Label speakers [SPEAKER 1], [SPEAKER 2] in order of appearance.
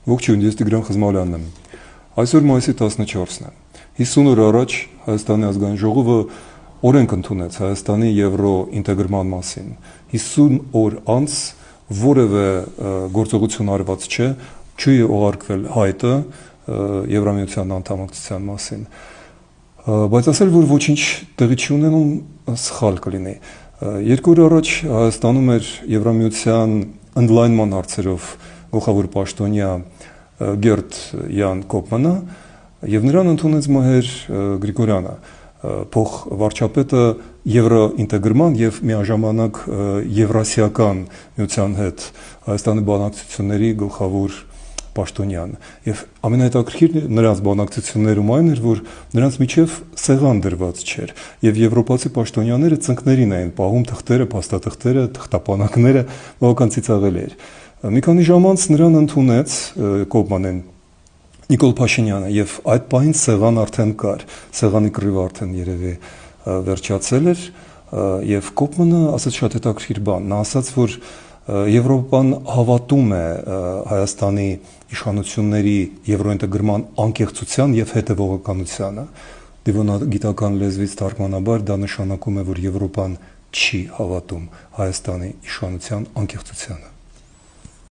[SPEAKER 1] Ողջույն, ես Տիգրան Խզմալյանն եմ։ Այսօր մայիսի 14-ն է։ 50 օր առաջ Հայաստանի ազգային ժողովը օրենք ընդունեց Հայաստանի եվրո ինտեգրման մասին։ 50 օր անց որևէ գործողություն արված չէ, չի ուղարկվել հայտը Եվրամիության անդամակցության մասին։ Բայց ասել, որ ոչինչ տեղի չի ունենում, սխալ կլինի։ 2 օր առաջ Հայաստանում էր Եվրամիության ընդլայնման հարցերով գլխավոր պաշտոնյա Գերտ Յան Կոպմանը եւ նրան ընդունեց Մհեր Գրիգորյանը, փոխվարչապետը եվրոինտեգրման եւ միաժամանակ եվրասիական միության հետ Հայաստանի բանակցությունների գլխավոր պաշտոնյան։ Եվ ամենահետաքրքիրը նրանց բանակցություններում այն էր, որ նրանց միջև սեղան դրված չէր եւ եվրոպացի պաշտոնյաները ծնկներին էին պահում թղթերը, փաստաթղթերը, թղթապանակները, բավական ծիծաղելի էր։ Մի քանի ժամ անց նրան ընդունեց Կոպմանեն Նիկոլ Փաշինյանը եւ այդ պահին սեղան արդեն կար, սեղանի կռիվը արդեն երևի վերջացել էր եւ Կոպմանը ասաց շատ հետաքրքիր բան, նա ասաց, որ Եվրոպան հավատում է Հայաստանի իշխանությունների եվրոինտեգրման անկեղծության եւ հետեւողականությանը։ Դիվանագիտական լեզվից թարգմանաբար դա նշանակում է, որ Եվրոպան չի հավատում Հայաստանի իշխանության անկեղծությանը։